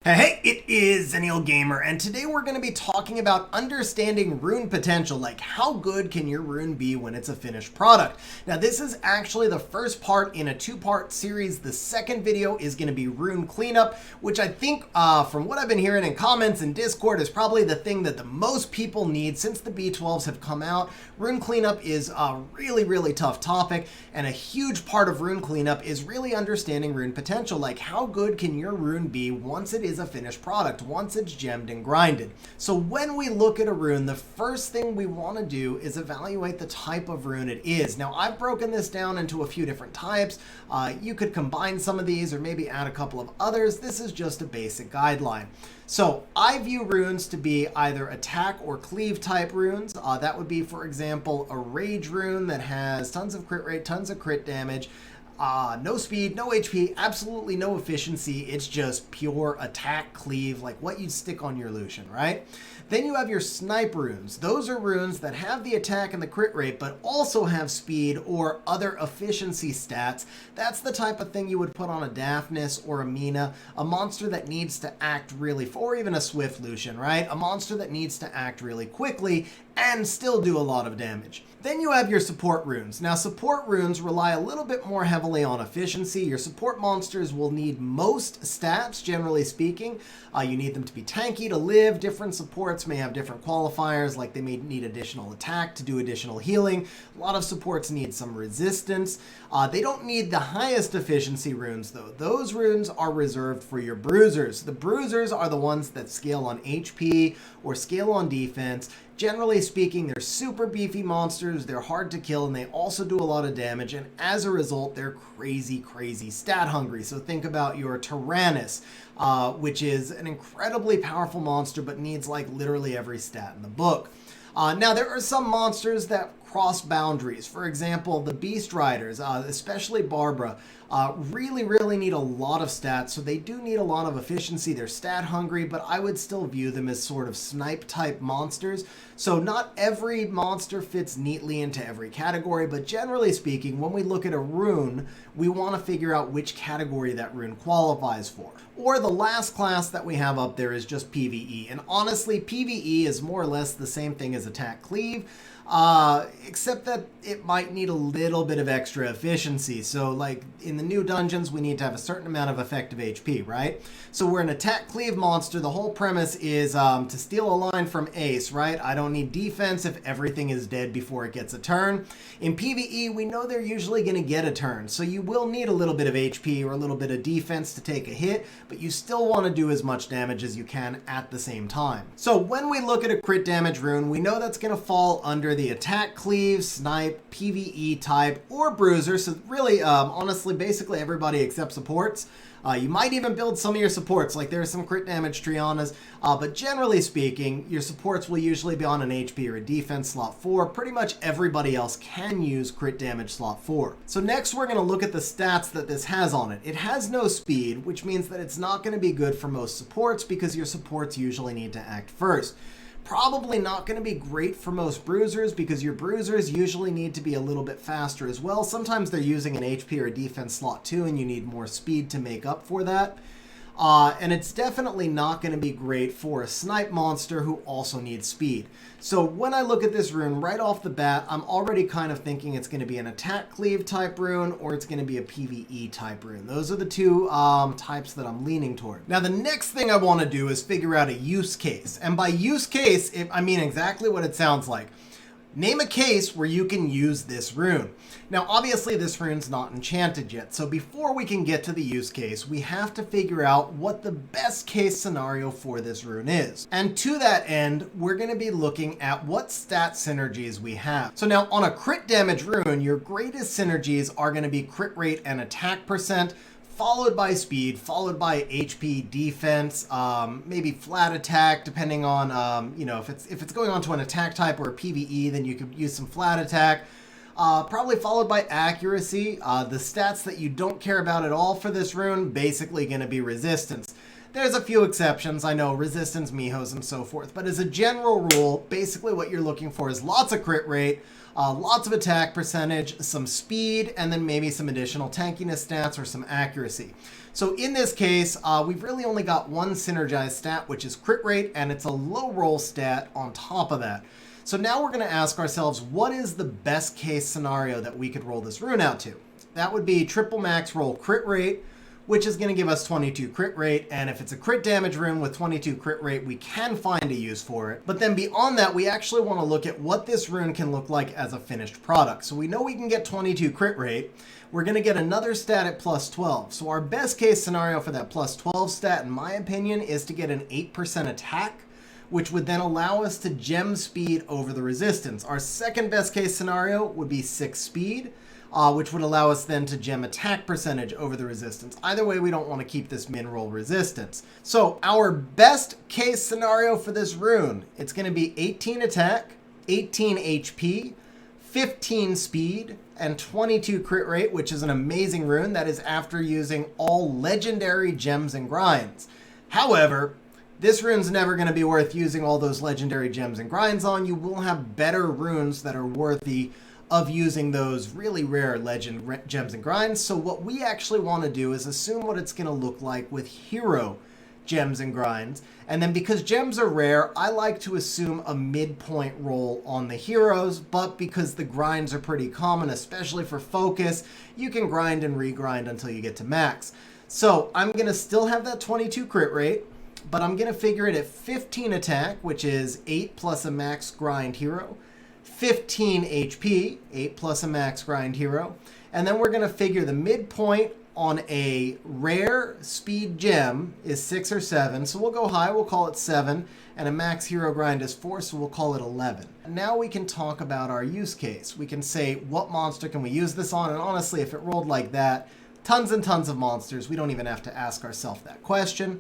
Hey, it is Xennial Gamer, and today we're going to be talking about understanding rune potential, like how good can your rune be when it's a finished product. Now, this is actually the first part in a two-part series. The second video is going to be rune cleanup, which I think, from what I've been hearing in comments and Discord, is probably the thing that the most people need since the B12s have come out. Rune cleanup is a really tough topic, and a huge part of rune cleanup is really understanding rune potential, like how good can your rune be once it is a finished product, once it's gemmed and grinded. So when we look at a rune, the first thing we want to do is evaluate the type of rune it is. Now, I've broken this down into a few different types. You could combine some of these or maybe add a couple of others. This is just a basic guideline. So I view runes to be either attack or cleave type runes. That would be, for example, a rage rune that has tons of crit rate, tons of crit damage, no speed, no HP, absolutely no efficiency. It's just pure attack, cleave, like what you'd stick on your Lucian, right? Then you have your snipe runes. Those are runes that have the attack and the crit rate, but also have speed or other efficiency stats. That's the type of thing you would put on a Daphnis or a Mina, a monster that needs to act really, or even a Swift Lucian, right? A monster that needs to act really quickly and still do a lot of damage. Then you have your support runes. Now, support runes rely a little bit more heavily on efficiency. Your support monsters will need most stats, generally speaking. You need them to be tanky to live. Different supports may have different qualifiers, like they may need additional attack to do additional healing. A lot of supports need some resistance. They don't need the highest efficiency runes, though. Those runes are reserved for your bruisers. The bruisers are the ones that scale on HP or scale on defense. Generally speaking, they're super beefy monsters, they're hard to kill, and they also do a lot of damage, and as a result, they're crazy stat hungry. So think about your Tyrannus, which is an incredibly powerful monster, but needs like literally every stat in the book. Now, there are some monsters that cross boundaries. For example, the Beast Riders, especially Barbara, really need a lot of stats, so they do need a lot of efficiency. They're stat hungry, but I would still view them as sort of snipe type monsters. So not every monster fits neatly into every category, but generally speaking, when we look at a rune, we want to figure out which category that rune qualifies for. Or the last class that we have up there is just PvE, and honestly, PvE is more or less the same thing as attack cleave, except that it might need a little bit of extra efficiency. So like in the new dungeons, we need to have a certain amount of effective HP, right? So we're an attack cleave monster. The whole premise is to steal a line from Ace, right? I don't need defense if everything is dead before it gets a turn. In PvE, we know they're usually going to get a turn, so you will need a little bit of HP or a little bit of defense to take a hit, but you still want to do as much damage as you can at the same time. So when we look at a crit damage rune, we know that's going to fall under the attack, cleave, snipe, PvE type, or bruiser. So really, honestly, basically everybody except supports. You might even build some of your supports, like there are some crit damage Trianas, but generally speaking, your supports will usually be on an HP or a defense slot 4. Pretty much everybody else can use crit damage slot 4. So next we're going to look at the stats that this has on it. It has no speed, which means that it's not going to be good for most supports because your supports usually need to act first. Probably not going to be great for most bruisers because your bruisers usually need to be a little bit faster as well. Sometimes they're using an HP or a defense slot too, and you need more speed to make up for that. And it's definitely not going to be great for a snipe monster who also needs speed. So when I look at this rune right off the bat, I'm already kind of thinking it's going to be an attack cleave type rune or it's going to be a PvE type rune. Those are the two types that I'm leaning toward. Now the next thing I want to do is figure out a use case. And by use case, I mean exactly what it sounds like. Name a case where you can use this rune. Now, obviously, this rune's not enchanted yet, so before we can get to the use case, we have to figure out what the best case scenario for this rune is. And to that end, we're going to be looking at what stat synergies we have. So now, on a crit damage rune, your greatest synergies are going to be crit rate and attack percent, followed by speed, followed by HP, defense, maybe flat attack, depending on, if it's going on to an attack type or a PvE, then you could use some flat attack. Probably followed by accuracy. The stats that you don't care about at all for this rune, basically going to be resistance. There's a few exceptions, I know, resistance, Mihos, and so forth. But as a general rule, basically what you're looking for is lots of crit rate, lots of attack percentage, some speed, and then maybe some additional tankiness stats or some accuracy. So in this case, we've really only got one synergized stat, which is crit rate, and it's a low roll stat on top of that. So now we're going to ask ourselves, what is the best case scenario that we could roll this rune out to? That would be triple max roll crit rate, which is going to give us 22 crit rate, and if it's a crit damage rune with 22 crit rate, we can find a use for it. But then beyond that, we actually want to look at what this rune can look like as a finished product. So we know we can get 22 crit rate. We're going to get another stat at plus 12. So our best case scenario for that plus 12 stat, in my opinion, is to get an 8% attack, which would then allow us to gem speed over the resistance. Our second best case scenario would be 6 speed, which would allow us then to gem attack percentage over the resistance. Either way, we don't want to keep this min roll resistance. So our best case scenario for this rune, it's going to be 18 attack, 18 HP, 15 speed, and 22 crit rate, which is an amazing rune. That is after using all legendary gems and grinds. However, this rune's never going to be worth using all those legendary gems and grinds on. You will have better runes that are worthy of using those really rare legend gems and grinds. So what we actually want to do is assume what it's going to look like with hero gems and grinds. And then because gems are rare, I like to assume a midpoint roll on the heroes, but because the grinds are pretty common, especially for focus, you can grind and regrind until you get to max. So I'm going to still have that 22 crit rate, but I'm going to figure it at 15 attack, which is 8 plus a max grind hero, 15 HP, 8 plus a max grind hero, and then we're going to figure the midpoint on a rare speed gem is 6 or 7, so we'll go high, we'll call it 7, and a max hero grind is 4, so we'll call it 11. Now we can talk about our use case. We can say, what monster can we use this on? And honestly, if it rolled like that, tons and tons of monsters, we don't even have to ask ourselves that question.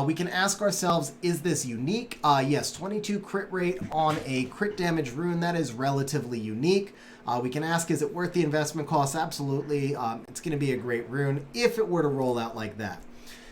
We can ask ourselves, is this unique? Yes, 22 crit rate on a crit damage rune, that is relatively unique. We can ask, is it worth the investment cost? Absolutely. It's going to be a great rune if it were to roll out like that.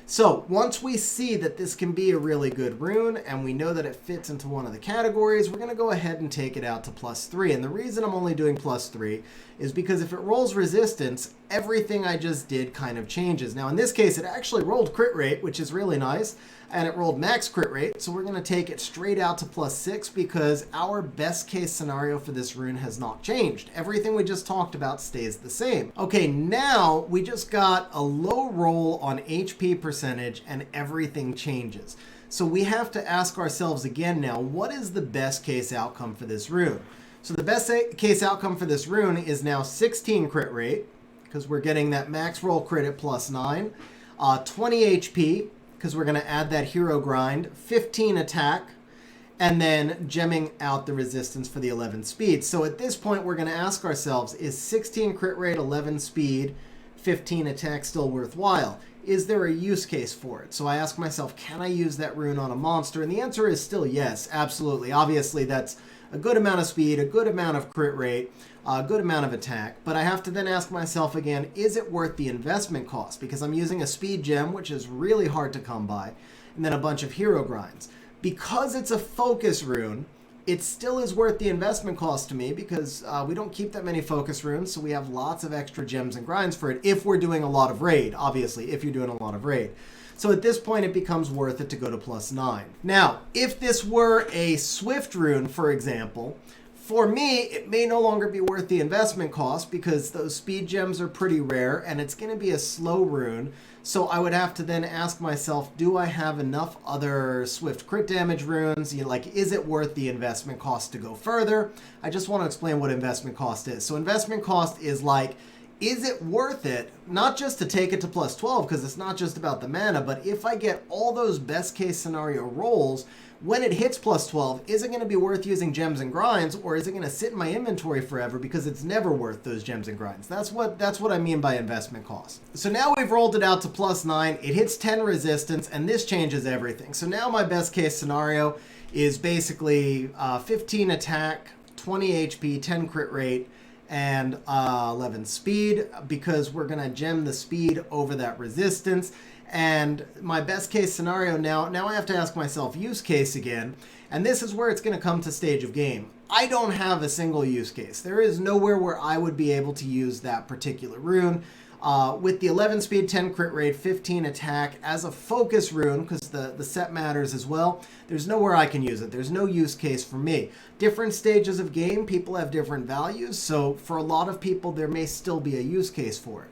So once we see that this can be a really good rune and we know that it fits into one of the categories, we're going to go ahead and take it out to +3. And the reason I'm only doing +3 is because if it rolls resistance, everything I just did kind of changes. Now in this case, it actually rolled crit rate, which is really nice, and it rolled max crit rate. So we're going to take it straight out to +6 because our best case scenario for this rune has not changed. Everything we just talked about stays the same. Okay, now we just got a low roll on HP percentage and everything changes. So we have to ask ourselves again now, what is the best case outcome for this rune? So the best case outcome for this rune is now 16 crit rate, because we're getting that max roll crit at +9, 20 HP, because we're going to add that hero grind, 15 attack, and then gemming out the resistance for the 11 speed. So at this point, we're going to ask ourselves, is 16 crit rate, 11 speed, 15 attack still worthwhile? Is there a use case for it? So I ask myself, can I use that rune on a monster? And the answer is still yes, absolutely. Obviously, that's a good amount of speed, a good amount of crit rate, a good amount of attack. But I have to then ask myself again, is it worth the investment cost? Because I'm using a speed gem, which is really hard to come by, and then a bunch of hero grinds. Because it's a focus rune, it still is worth the investment cost to me because we don't keep that many focus runes, so we have lots of extra gems and grinds for it if we're doing a lot of raid, obviously, if you're doing a lot of raid. So at this point, it becomes worth it to go to +9. Now, if this were a Swift rune, for example, for me, it may no longer be worth the investment cost because those speed gems are pretty rare and it's going to be a slow rune. So I would have to then ask myself, do I have enough other Swift crit damage runes? Is it worth the investment cost to go further? I just want to explain what investment cost is. So investment cost is is it worth it, not just to take it to +12, because it's not just about the mana, but if I get all those best case scenario rolls, when it hits +12, is it going to be worth using gems and grinds, or is it going to sit in my inventory forever because it's never worth those gems and grinds? That's what I mean by investment cost. So now we've rolled it out to +9, it hits 10 resistance, and this changes everything. So now my best case scenario is basically 15 attack, 20 HP, 10 crit rate, and 11 speed, because we're going to gem the speed over that resistance. And my best case scenario now I have to ask myself use case again. And this is where it's going to come to stage of game. I don't have a single use case. There is nowhere where I would be able to use that particular rune. With the 11 speed, 10 crit rate, 15 attack as a focus rune, because the set matters as well, there's nowhere I can use it. There's no use case for me. Different stages of game, people have different values, so for a lot of people there may still be a use case for it.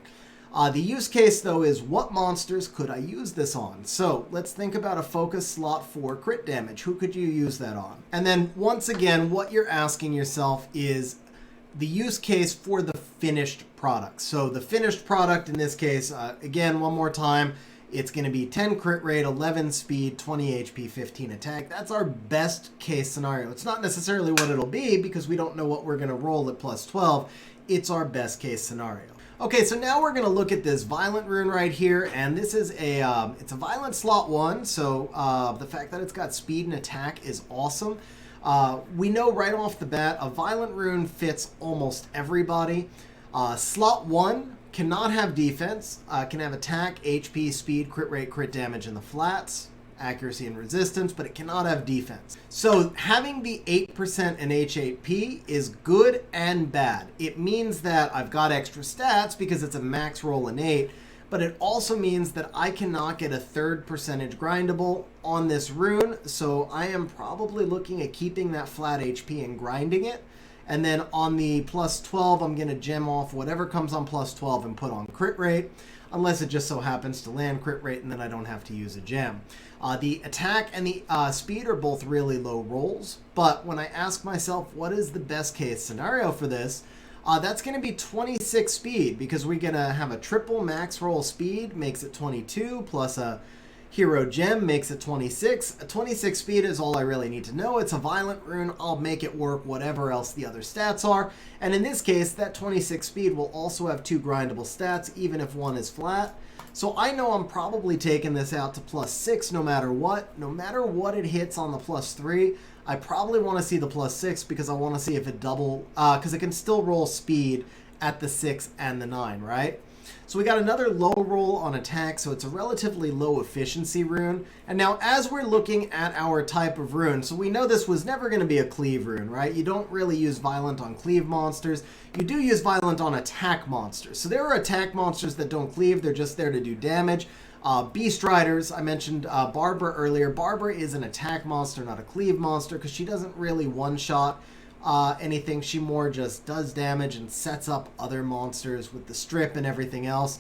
The use case, though, is what monsters could I use this on? So let's think about a focus slot for crit damage. Who could you use that on? And then once again, what you're asking yourself is the use case for the finished product. So the finished product in this case, again, one more time, it's going to be 10 crit rate, 11 speed, 20 HP, 15 attack. That's our best case scenario. It's not necessarily what it'll be because we don't know what we're going to roll at plus 12. It's our best case scenario. Okay, so now we're going to look at this Violent Rune right here, and this is it's a Violent slot 1, so the fact that it's got speed and attack is awesome. We know right off the bat, a Violent Rune fits almost everybody. Slot 1 cannot have defense, can have attack, HP, speed, crit rate, crit damage in the flats, accuracy and resistance, but it cannot have defense. So having the 8% in H8P is good and bad. It means that I've got extra stats because it's a max roll innate, but it also means that I cannot get a third percentage grindable on this rune, so I am probably looking at keeping that flat HP and grinding it. And then on the plus 12, I'm going to gem off whatever comes on plus 12 and put on crit rate, unless it just so happens to land crit rate and then I don't have to use a gem. The attack and the speed are both really low rolls, but when I ask myself what is the best case scenario for this, that's going to be 26 speed, because we're going to have a triple max roll speed, makes it 22, plus a hero gem makes it 26. A 26 speed is all I really need to know. It's a Violent Rune. I'll make it work whatever else the other stats are. And in this case, that 26 speed will also have 2 grindable stats, even if one is flat. So I know I'm probably taking this out to plus 6 no matter what. No matter what it hits on the plus 3, I probably want to see the plus 6 because I want to see if it because it can still roll speed at the 6 and the 9, right? So we got another low roll on attack, so it's a relatively low efficiency rune. And now as we're looking at our type of rune, so we know this was never going to be a Cleave Rune, right? You don't really use Violent on Cleave monsters. You do use Violent on attack monsters. So there are attack monsters that don't cleave, they're just there to do damage. Beast Riders, I mentioned Barbara earlier. Barbara is an attack monster, not a Cleave monster, because she doesn't really one-shot anything. She more just does damage and sets up other monsters with the strip and everything else.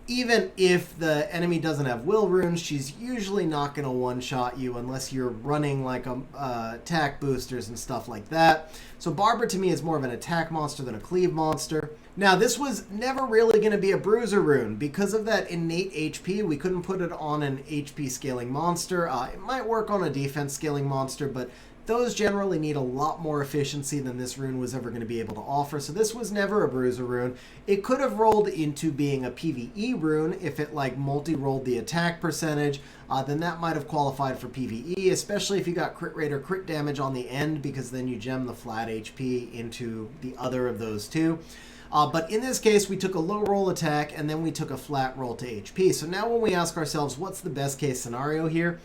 Even if the enemy doesn't have will runes, she's usually not going to one-shot you unless you're running like attack boosters and stuff like that. So Barbara to me is more of an attack monster than a Cleave monster. Now this was never really going to be a bruiser rune. Because of that innate HP, we couldn't put it on an HP scaling monster. It might work on a defense scaling monster, but those generally need a lot more efficiency than this rune was ever going to be able to offer, so this was never a bruiser rune. It could have rolled into being a PvE rune if it like multi-rolled the attack percentage, then that might have qualified for PvE, especially if you got crit rate or crit damage on the end, because then you gem the flat HP into the other of those two. But in this case, we took a low roll attack and then we took a flat roll to HP. So now when we ask ourselves, what's the best case scenario here?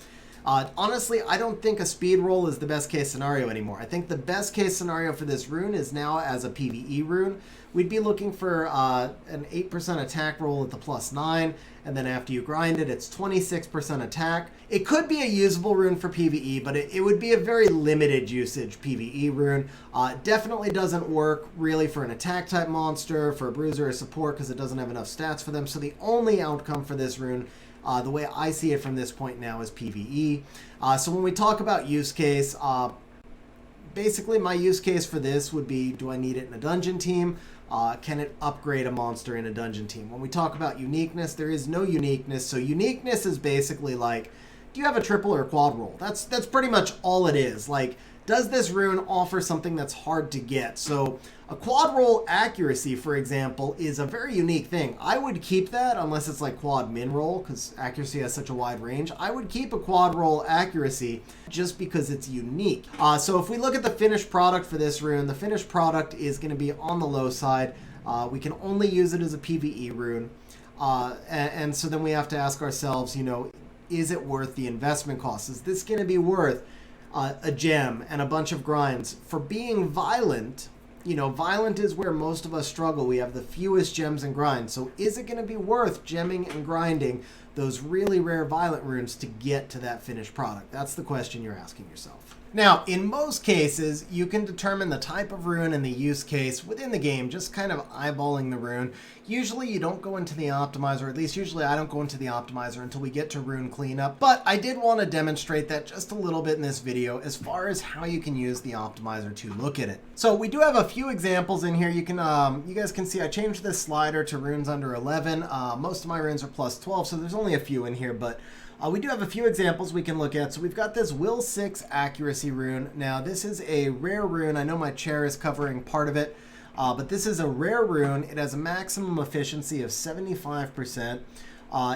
Honestly, I don't think a speed roll is the best case scenario anymore. I think the best case scenario for this rune is now as a PvE rune. We'd be looking for an 8% attack roll at the plus 9, and then after you grind it, it's 26% attack. It could be a usable rune for PvE, but it would be a very limited usage PvE rune. Definitely doesn't work really for an attack type monster, for a bruiser or support, because it doesn't have enough stats for them. So the only outcome for this rune, the way I see it from this point now, is PvE. So when we talk about use case, basically my use case for this would be, do I need it in a dungeon team? Can it upgrade a monster in a dungeon team? When we talk about uniqueness, there is no uniqueness. So uniqueness is basically like, do you have a triple or a quad roll? That's pretty much all it is. Like, does this rune offer something that's hard to get? So a quad roll accuracy, for example, is a very unique thing. I would keep that unless it's like quad min roll, because accuracy has such a wide range. I would keep a quad roll accuracy just because it's unique. So if we look at the finished product for this rune, the finished product is going to be on the low side. We can only use it as a PvE rune. And so then we have to ask ourselves, is it worth the investment cost? Is this going to be worth a gem and a bunch of grinds for being violent? Violent is where most of us struggle. We have the fewest gems and grinds. So is it going to be worth gemming and grinding those really rare violent runes to get to that finished product? That's the question you're asking yourself. Now, in most cases, you can determine the type of rune and the use case within the game, just kind of eyeballing the rune. Usually you don't go into the optimizer, or at least usually I don't go into the optimizer until we get to rune cleanup, but I did want to demonstrate that just a little bit in this video as far as how you can use the optimizer to look at it. So we do have a few examples in here. You guys can see I changed this slider to runes under 11. Most of my runes are plus 12, so there's only a few in here, but we do have a few examples we can look at. So we've got this Will 6 Accuracy Rune. Now this is a rare rune. I know my chair is covering part of it, but this is a rare rune. It has a maximum efficiency of 75%.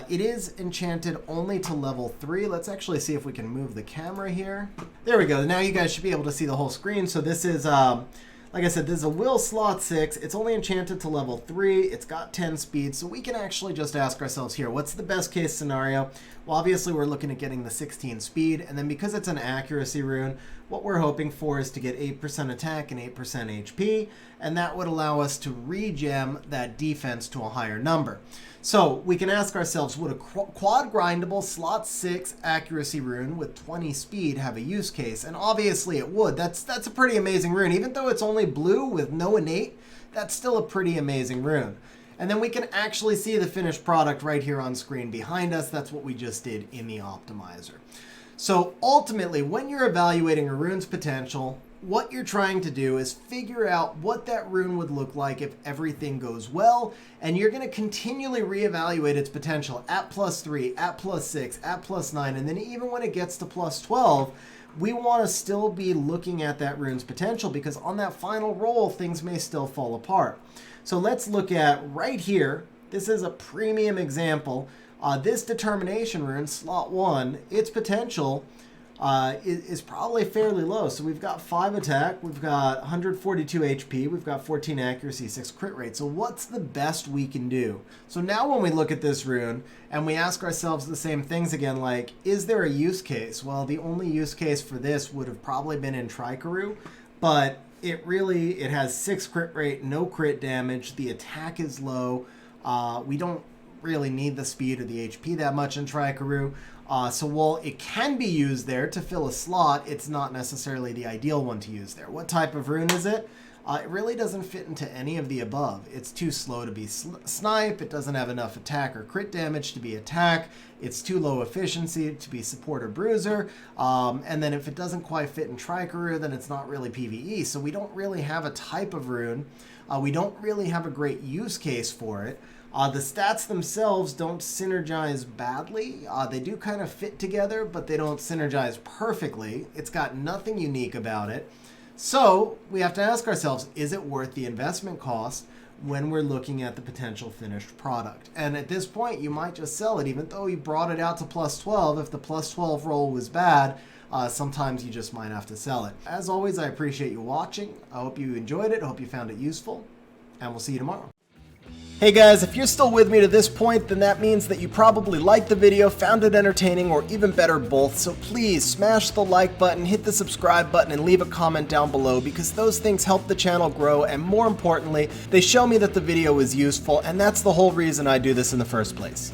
It is enchanted only to level 3. Let's actually see if we can move the camera here. There we go. Now you guys should be able to see the whole screen. So this is, like I said, this is a Will slot 6. It's only enchanted to level 3. It's got 10 speed. So we can actually just ask ourselves here, what's the best case scenario? Well, obviously we're looking at getting the 16 speed. And then because it's an accuracy rune, what we're hoping for is to get 8% attack and 8% HP. And that would allow us to regem that defense to a higher number. So we can ask ourselves, would a quad grindable slot 6 accuracy rune with 20 speed have a use case? And obviously it would. That's a pretty amazing rune. Even though it's only blue with no innate, that's still a pretty amazing rune. And then we can actually see the finished product right here on screen behind us. That's what we just did in the optimizer. So ultimately, when you're evaluating a rune's potential, what you're trying to do is figure out what that rune would look like if everything goes well, and you're going to continually reevaluate its potential at +3, at +6, at +9, and then even when it gets to +12, we want to still be looking at that rune's potential, because on that final roll, things may still fall apart. So let's look at right here. This is a premium example. This determination rune, slot 1, its potential is probably fairly low. So we've got 5 attack, we've got 142 HP, we've got 14 accuracy, 6 crit rate. So what's the best we can do? So now when we look at this rune and we ask ourselves the same things again, like, is there a use case? Well, the only use case for this would have probably been in Trickaroo, but it has 6 crit rate, no crit damage, the attack is low. We don't really need the speed or the HP that much in Trickaroo. So while it can be used there to fill a slot, it's not necessarily the ideal one to use there. What type of rune is it? It really doesn't fit into any of the above. It's too slow to be snipe, it doesn't have enough attack or crit damage to be attack, it's too low efficiency to be support or bruiser, and then if it doesn't quite fit in Trickaroo, then it's not really PvE. So we don't really have a type of rune. We don't really have a great use case for it. The stats themselves don't synergize badly. They do kind of fit together, but they don't synergize perfectly. It's got nothing unique about it. So we have to ask ourselves, is it worth the investment cost when we're looking at the potential finished product? And at this point, you might just sell it, even though you brought it out to +12. If the +12 roll was bad, sometimes you just might have to sell it. As always, I appreciate you watching. I hope you enjoyed it. I hope you found it useful, and we'll see you tomorrow. Hey guys, if you're still with me to this point, then that means that you probably liked the video, found it entertaining, or even better, both. So please smash the like button, hit the subscribe button, and leave a comment down below, because those things help the channel grow, and more importantly, they show me that the video is useful, and that's the whole reason I do this in the first place.